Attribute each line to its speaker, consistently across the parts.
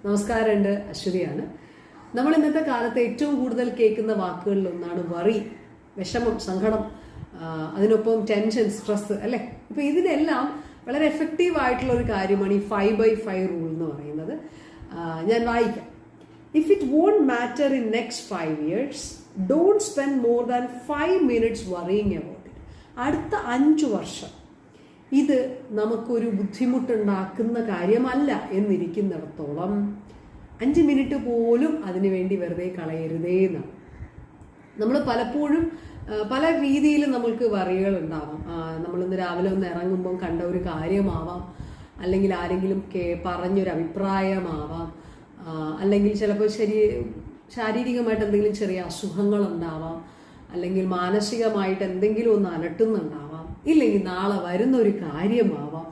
Speaker 1: നമസ്കാരമുണ്ട്, അശ്വതിയാണ്. നമ്മൾ ഇന്നത്തെ കാലത്ത് ഏറ്റവും കൂടുതൽ കേൾക്കുന്ന വാക്കുകളിൽ ഒന്നാണ് വറി, വിഷമം, സങ്കടം, അതിനൊപ്പം ടെൻഷൻ, സ്ട്രെസ്, അല്ലേ? ഇപ്പൊ ഇതിനെല്ലാം വളരെ എഫക്റ്റീവ് ആയിട്ടുള്ള ഒരു കാര്യമാണ് ഈ 5x5 റൂൾ എന്ന് പറയുന്നത്. ഞാൻ വായിക്കാം. If it won't matter in next 5 years, don't spend more than 5 minutes worrying about it. അടുത്ത 5 വർഷം ഇത് നമുക്കൊരു ബുദ്ധിമുട്ടുണ്ടാക്കുന്ന കാര്യമല്ല എന്നിരിക്കുന്നിടത്തോളം 5 മിനിറ്റ് പോലും അതിനു വേണ്ടി വെറുതെ കളയരുതേ എന്നാണ്. നമ്മൾ പലപ്പോഴും പല രീതിയിൽ നമ്മൾക്ക് വറികൾ ഉണ്ടാവാം. നമ്മളിന്ന് രാവിലെ ഒന്ന് ഇറങ്ങുമ്പം കണ്ട ഒരു കാര്യമാവാം, അല്ലെങ്കിൽ ആരെങ്കിലും പറഞ്ഞൊരു അഭിപ്രായമാവാം, അല്ലെങ്കിൽ ചിലപ്പോൾ ശാരീരികമായിട്ട് എന്തെങ്കിലും ചെറിയ അസുഖങ്ങളുണ്ടാവാം, അല്ലെങ്കിൽ മാനസികമായിട്ട് എന്തെങ്കിലും ഒന്ന് അലട്ടുന്നുണ്ടാവാം, ഇല്ലെങ്കിൽ നാളെ വരുന്ന ഒരു കാര്യമാവാം,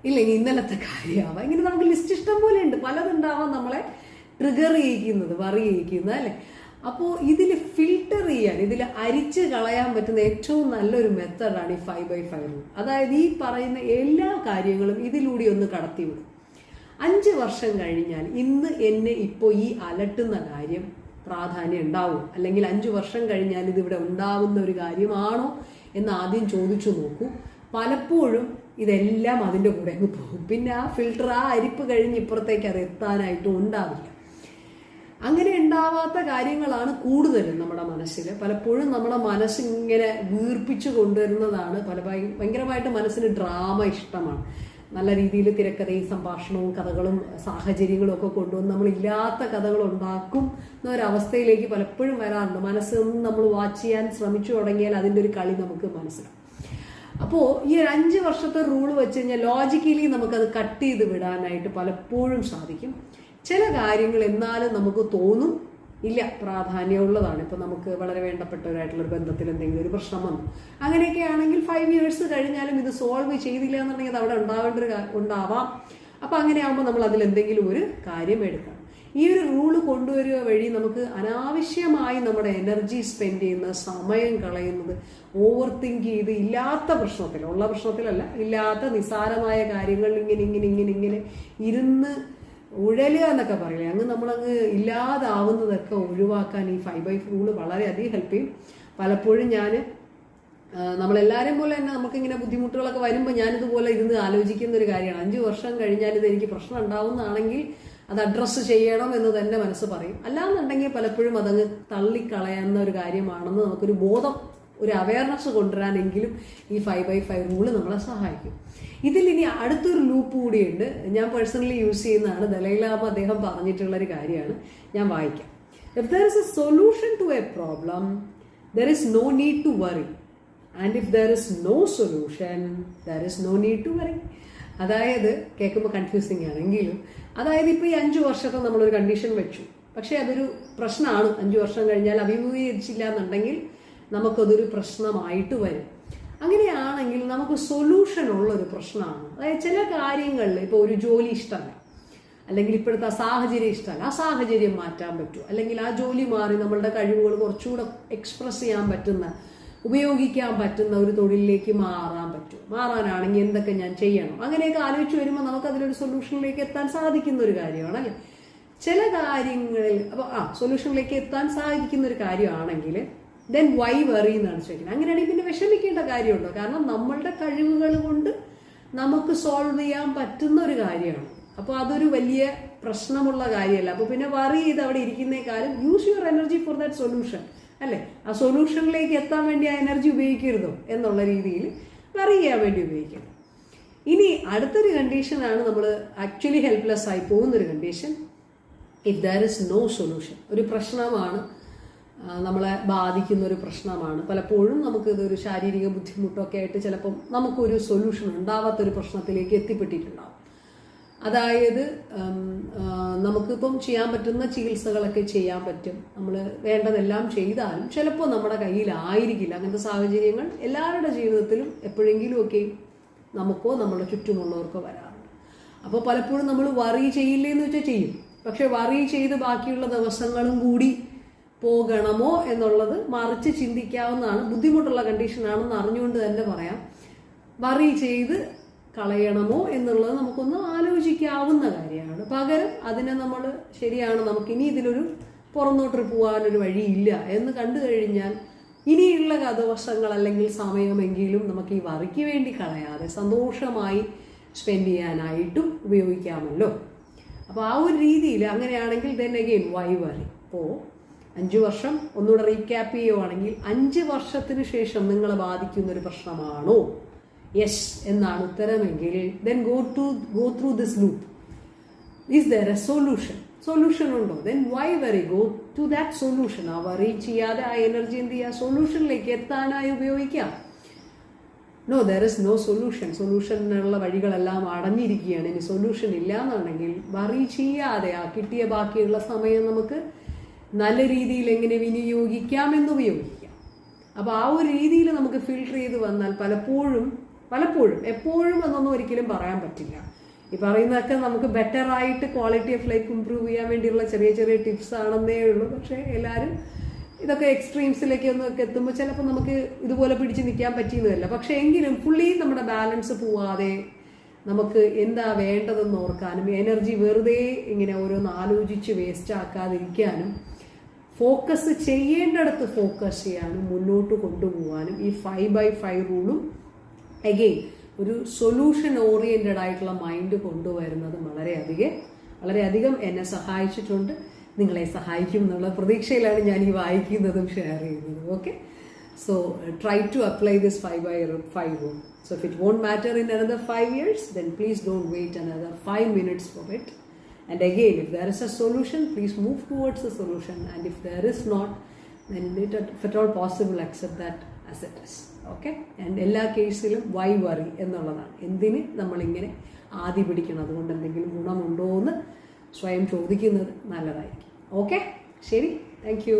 Speaker 1: ഇല്ലെങ്കിൽ ഇന്നലത്തെ കാര്യമാവാം. ഇങ്ങനെ നമുക്ക് ലിസ്റ്റ് ഇഷ്ടം പോലെ ഉണ്ട്, പലതുണ്ടാവാം നമ്മളെ ട്രിഗർ ചെയ്യിക്കുന്നത്, വറി ചെയ്യിക്കുന്നത്, അല്ലേ? അപ്പോൾ ഇതിൽ ഫിൽട്ടർ ചെയ്യാൻ, ഇതിൽ അരിച്ച് കളയാൻ പറ്റുന്ന ഏറ്റവും നല്ലൊരു മെത്തഡാണ് ഈ 5x5 റൂൾ. അതായത് ഈ പറയുന്ന എല്ലാ കാര്യങ്ങളും ഇതിലൂടെ ഒന്ന് കടത്തിവിടും. 5 വർഷം കഴിഞ്ഞാൽ ഇന്ന് എന്നെ ഇപ്പോൾ ഈ അലട്ടുന്ന കാര്യം പ്രാധാന്യം ഉണ്ടാവും, അല്ലെങ്കിൽ 5 വർഷം കഴിഞ്ഞാൽ ഇതിവിടെ ഉണ്ടാവുന്ന ഒരു കാര്യമാണോ എന്ന് ആദ്യം ചോദിച്ചു നോക്കൂ. പലപ്പോഴും ഇതെല്ലാം അതിൻ്റെ കൂടെ അങ്ങ് പോകും. പിന്നെ ആ ഫിൽട്ടർ, ആ അരിപ്പ് കഴിഞ്ഞ് ഇപ്പുറത്തേക്ക് അത് എത്താനായിട്ടും ഉണ്ടാവില്ല. അങ്ങനെ ഉണ്ടാവാത്ത കാര്യങ്ങളാണ് കൂടുതലും നമ്മുടെ മനസ്സിൽ. പലപ്പോഴും നമ്മുടെ മനസ്സിങ്ങനെ വീർപ്പിച്ചു കൊണ്ടുവരുന്നതാണ്. ഭയങ്കരമായിട്ട് മനസ്സിന് ഡ്രാമ ഇഷ്ടമാണ്. നല്ല രീതിയിൽ തിരക്കഥയും സംഭാഷണവും കഥകളും സാഹചര്യങ്ങളും ഒക്കെ കൊണ്ടുവന്ന് നമ്മളില്ലാത്ത കഥകൾ ഉണ്ടാക്കും എന്നൊരവസ്ഥയിലേക്ക് പലപ്പോഴും വരാറുണ്ട്. മനസ്സൊന്നും നമ്മൾ വാച്ച് ചെയ്യാൻ ശ്രമിച്ചു തുടങ്ങിയാൽ അതിൻ്റെ ഒരു കളി നമുക്ക് മനസ്സിലാവും. അപ്പോൾ ഈ 5 വർഷത്തെ റൂൾ വെച്ച് കഴിഞ്ഞാൽ ലോജിക്കലി നമുക്കത് കട്ട് ചെയ്ത് വിടാനായിട്ട് പലപ്പോഴും സാധിക്കും. ചില കാര്യങ്ങൾ എന്നാലും നമുക്ക് തോന്നും ഇല്ല, പ്രാധാന്യമുള്ളതാണ്. ഇപ്പം നമുക്ക് വളരെ വേണ്ടപ്പെട്ടവരായിട്ടുള്ളൊരു ബന്ധത്തിൽ എന്തെങ്കിലും ഒരു പ്രശ്നം വന്നു, അങ്ങനെയൊക്കെ ആണെങ്കിൽ 5 years കഴിഞ്ഞാലും ഇത് സോൾവ് ചെയ്തില്ല എന്നുണ്ടെങ്കിൽ അത് അവിടെ ഉണ്ടാവാം. അപ്പം അങ്ങനെ ആകുമ്പോൾ നമ്മൾ അതിൽ എന്തെങ്കിലും ഒരു കാര്യം എടുക്കണം. ഈ ഒരു റൂള് കൊണ്ടുവരിക വഴി നമുക്ക് അനാവശ്യമായി നമ്മുടെ എനർജി സ്പെൻഡ് ചെയ്യുന്നത്, സമയം കളയുന്നത്, ഓവർ തിങ്ക് ചെയ്ത് ഇല്ലാത്ത പ്രശ്നത്തിൽ, ഉള്ള പ്രശ്നത്തിലല്ല, ഇല്ലാത്ത നിസ്സാരമായ കാര്യങ്ങളിൽ ഇങ്ങനെ ഇരുന്ന് ഉഴലുക എന്നൊക്കെ പറയില്ലേ, അങ്ങ് നമ്മളങ്ങ് ഇല്ലാതാവുന്നതൊക്കെ ഒഴിവാക്കാൻ ഈ 5x5 റൂള് വളരെയധികം ഹെൽപ്പ് ചെയ്യും. പലപ്പോഴും നമ്മളെല്ലാവരും പോലെ തന്നെ നമുക്കിങ്ങനെ ബുദ്ധിമുട്ടുകളൊക്കെ വരുമ്പോൾ ഞാനിതുപോലെ ഇരുന്ന് ആലോചിക്കുന്ന ഒരു കാര്യമാണ്. 5 വർഷം കഴിഞ്ഞാൽ ഇത് എനിക്ക് പ്രശ്നം ഉണ്ടാവുന്നതാണെങ്കിൽ അത് അഡ്രസ്സ് ചെയ്യണം എന്ന് തന്നെ മനസ്സ് പറയും. അല്ലാന്നുണ്ടെങ്കിൽ പലപ്പോഴും അതങ്ങ് തള്ളിക്കളയുന്ന ഒരു കാര്യമാണെന്ന് നമുക്കൊരു ബോധം, ഒരു അവയർനെസ് കൊണ്ടുവരാനെങ്കിലും ഈ 5x5 റൂള് നമ്മളെ സഹായിക്കും. ഇതിൽ ഇനി അടുത്തൊരു ലൂപ്പ് കൂടിയുണ്ട്. ഞാൻ പേഴ്സണലി യൂസ് ചെയ്യുന്നതാണ്. ദലൈലാമ അദ്ദേഹം പറഞ്ഞിട്ടുള്ളൊരു കാര്യമാണ്, ഞാൻ വായിക്കാം. If there is a solution to a problem, there is no need to worry, and if there is no solution, there is no need to worry. അതായത് കേൾക്കുമ്പോൾ കൺഫ്യൂസിങ് ആണെങ്കിലും, അതായത് ഇപ്പോൾ ഈ 5 വർഷത്തെ നമ്മളൊരു കണ്ടീഷൻ വെച്ചു, പക്ഷേ അതൊരു പ്രശ്നമാണ്. 5 വർഷം കഴിഞ്ഞാൽ അഭിമുഖീകരിച്ചില്ല എന്നുണ്ടെങ്കിൽ നമുക്കതൊരു പ്രശ്നമായിട്ട് വരും. അങ്ങനെയാണെങ്കിൽ നമുക്ക് സൊല്യൂഷൻ ഉള്ളൊരു പ്രശ്നമാണ്. അതായത് ചില കാര്യങ്ങളിൽ ഇപ്പോൾ ഒരു ജോലി ഇഷ്ടമല്ല, അല്ലെങ്കിൽ ഇപ്പോഴത്തെ സാഹചര്യം ഇഷ്ടമല്ല, ആ സാഹചര്യം മാറ്റാൻ പറ്റുമോ, അല്ലെങ്കിൽ ആ ജോലി മാറി നമ്മളുടെ കഴിവുകൾ കുറച്ചുകൂടെ എക്സ്പ്രസ് ചെയ്യാൻ പറ്റുന്ന, ഉപയോഗിക്കാൻ പറ്റുന്ന ഒരു തൊഴിലിലേക്ക് മാറാൻ പറ്റുമോ, മാറാനാണെങ്കിൽ എന്തൊക്കെ ഞാൻ ചെയ്യണം, അങ്ങനെയൊക്കെ ആലോചിച്ച് വരുമ്പോൾ നമുക്കതിലൊരു സൊല്യൂഷനിലേക്ക് എത്താൻ സാധിക്കുന്ന ഒരു കാര്യമാണ്, അല്ലേ? ചില കാര്യങ്ങളിൽ അപ്പോൾ സൊല്യൂഷനിലേക്ക് എത്താൻ സാധിക്കുന്ന ഒരു കാര്യമാണെങ്കിൽ ദെൻ വൈ വറി എന്നാണ് ചോദിക്കുന്നത്. അങ്ങനെയാണെങ്കിൽ പിന്നെ വിഷമിക്കേണ്ട കാര്യമുണ്ടോ? കാരണം നമ്മളുടെ കഴിവുകൾ കൊണ്ട് നമുക്ക് സോൾവ് ചെയ്യാൻ പറ്റുന്ന ഒരു കാര്യമാണ്. അപ്പോൾ അതൊരു വലിയ പ്രശ്നമുള്ള കാര്യമല്ല. അപ്പോൾ പിന്നെ വറി ചെയ്ത് അവിടെ ഇരിക്കുന്നേക്കാളും use your energy for that solution, അല്ലേ? ആ സൊല്യൂഷനിലേക്ക് എത്താൻ വേണ്ടി ആ എനർജി ഉപയോഗിക്കരുതോ എന്നുള്ള രീതിയിൽ വറി ചെയ്യാൻ വേണ്ടി ഉപയോഗിക്കണം. ഇനി അടുത്തൊരു കണ്ടീഷനാണ് നമ്മൾ ആക്ച്വലി ഹെൽപ്ലെസ് ആയി പോകുന്നൊരു condition. If there is no solution, ഒരു പ്രശ്നമാണ്, നമ്മളെ ബാധിക്കുന്ന ഒരു പ്രശ്നമാണ്. പലപ്പോഴും നമുക്കിതൊരു ശാരീരിക ബുദ്ധിമുട്ടൊക്കെ ആയിട്ട് ചിലപ്പം നമുക്കൊരു സൊല്യൂഷൻ ഉണ്ടാവാത്തൊരു പ്രശ്നത്തിലേക്ക് എത്തിപ്പെട്ടിട്ടുണ്ടാവും. അതായത് നമുക്കിപ്പം ചെയ്യാൻ പറ്റുന്ന ചികിത്സകളൊക്കെ ചെയ്യാൻ പറ്റും, നമ്മൾ വേണ്ടതെല്ലാം ചെയ്താലും ചിലപ്പോൾ നമ്മുടെ കയ്യിലായിരിക്കില്ല. അങ്ങനത്തെ സാഹചര്യങ്ങൾ എല്ലാവരുടെ ജീവിതത്തിലും എപ്പോഴെങ്കിലുമൊക്കെ നമുക്കോ നമ്മുടെ ചുറ്റുമുള്ളവർക്കോ വരാറുണ്ട്. അപ്പോൾ പലപ്പോഴും നമ്മൾ വറി ചെയ്യില്ലേന്ന് വെച്ചാൽ ചെയ്യും, പക്ഷെ വറി ചെയ്ത് ബാക്കിയുള്ള ദിവസങ്ങളും കൂടി പോകണമോ എന്നുള്ളത് മറിച്ച് ചിന്തിക്കാവുന്നതാണ്. ബുദ്ധിമുട്ടുള്ള കണ്ടീഷനാണെന്ന് അറിഞ്ഞുകൊണ്ട് തന്നെ പറയാം, വറി ചെയ്ത് കളയണമോ എന്നുള്ളത് നമുക്കൊന്ന് ആലോചിക്കാവുന്ന കാര്യമാണ്. പകരം അതിനെ നമ്മൾ ശരിയാണ്, നമുക്കിനി ഇതിലൊരു പുറന്നോട്ട് പോകാനൊരു വഴിയില്ല എന്ന് കണ്ടു കഴിഞ്ഞാൽ ഇനിയുള്ള ദിവസങ്ങൾ അല്ലെങ്കിൽ സമയമെങ്കിലും നമുക്ക് ഈ വറിക്ക് വേണ്ടി കളയാതെ സന്തോഷമായി സ്പെൻഡ് ചെയ്യാനായിട്ടും ഉപയോഗിക്കാമല്ലോ. അപ്പോൾ ആ ഒരു രീതിയിൽ അങ്ങനെയാണെങ്കിൽ ദെൻ അഗെയിൻ വൈ വറി. ഇപ്പോൾ 5 വർഷം ഒന്നുകൂടെ റീക്യാപ്പ് ചെയ്യുവാണെങ്കിൽ 5 വർഷത്തിന് ശേഷം നിങ്ങളെ ബാധിക്കുന്നൊരു പ്രശ്നമാണോ? യെസ് എന്നാണ് ഉത്തരമെങ്കിൽ then go through this loop. Is there a solution ഉണ്ടോ? Then why worry? Go to that solution. ആ വറി ചെയ്യാതെ ആ എനർജി എന്ത് ചെയ്യുക? സൊല്യൂഷനിലേക്ക് എത്താനായി ഉപയോഗിക്കാം. നോ, ദർ ഇസ് നോ സൊല്യൂഷനുള്ള വഴികളെല്ലാം അടഞ്ഞിരിക്കുകയാണ്. ഇനി സൊല്യൂഷൻ ഇല്ല എന്നുണ്ടെങ്കിൽ വറി ചെയ്യാതെ ആ കിട്ടിയ ബാക്കിയുള്ള സമയം നമുക്ക് നല്ല രീതിയിൽ എങ്ങനെ വിനിയോഗിക്കാമെന്ന് ഉപയോഗിക്കാം. അപ്പോൾ ആ ഒരു രീതിയിൽ നമുക്ക് ഫിൽട്ടർ ചെയ്ത് വന്നാൽ പലപ്പോഴും എപ്പോഴും എന്നൊന്നും ഒരിക്കലും പറയാൻ പറ്റില്ല. ഈ പറയുന്നതൊക്കെ നമുക്ക് ബെറ്റർ ആയിട്ട് ക്വാളിറ്റി ഓഫ് ലൈഫ് ഇമ്പ്രൂവ് ചെയ്യാൻ വേണ്ടിയുള്ള ചെറിയ ചെറിയ ടിപ്സ് ആണെന്നേ ഉള്ളൂ. പക്ഷേ എല്ലാവരും ഇതൊക്കെ എക്സ്ട്രീംസിലേക്ക് ഒന്നൊക്കെ എത്തുമ്പോൾ ചിലപ്പോൾ നമുക്ക് ഇതുപോലെ പിടിച്ച് നിൽക്കാൻ പറ്റിയെന്നല്ല. പക്ഷേ എങ്കിലും ഫുള്ളി നമ്മുടെ ബാലൻസ് പോവാതെ നമുക്ക് എന്താ വേണ്ടതെന്ന് ഓർക്കാനും എനർജി വെറുതെ ഇങ്ങനെ ഓരോന്ന് ആലോചിച്ച് വേസ്റ്റ് ആക്കാതിരിക്കാനും ഫോക്കസ് ചെയ്യേണ്ടടുത്ത് ഫോക്കസ് ചെയ്യാനും മുന്നോട്ട് കൊണ്ടുപോകാനും ഈ 5x5 റൂളും അഗെയിൻ ഒരു സൊല്യൂഷൻ ഓറിയൻറ്റഡ് ആയിട്ടുള്ള മൈൻഡ് കൊണ്ടുവരുന്നത് വളരെയധികം എന്നെ സഹായിച്ചിട്ടുണ്ട്, നിങ്ങളെ സഹായിക്കും എന്നുള്ള പ്രതീക്ഷയിലാണ് ഞാൻ ഈ വായിക്കുന്നതും ഷെയർ ചെയ്യുന്നതും. Okay, so try to apply this 5x5 rule. So if it won't matter in another 5 years, then please don't wait another 5 minutes for it. And again, if there is a solution, please move towards the solution. And if there is not, then if at all possible, accept that as it is. Okay? And എല്ലാ കേസിലും Y worry എന്നുള്ളതാണ്. എന്തിന് നമ്മളിങ്ങനെ ആദി പിടിക്കണം, അതുകൊണ്ട് എന്തെങ്കിലും ഗുണമുണ്ടോ എന്ന് സ്വയം ചോദിക്കുന്നത് നല്ലതായിരിക്കും. ഓക്കെ, ശരി, താങ്ക് യു.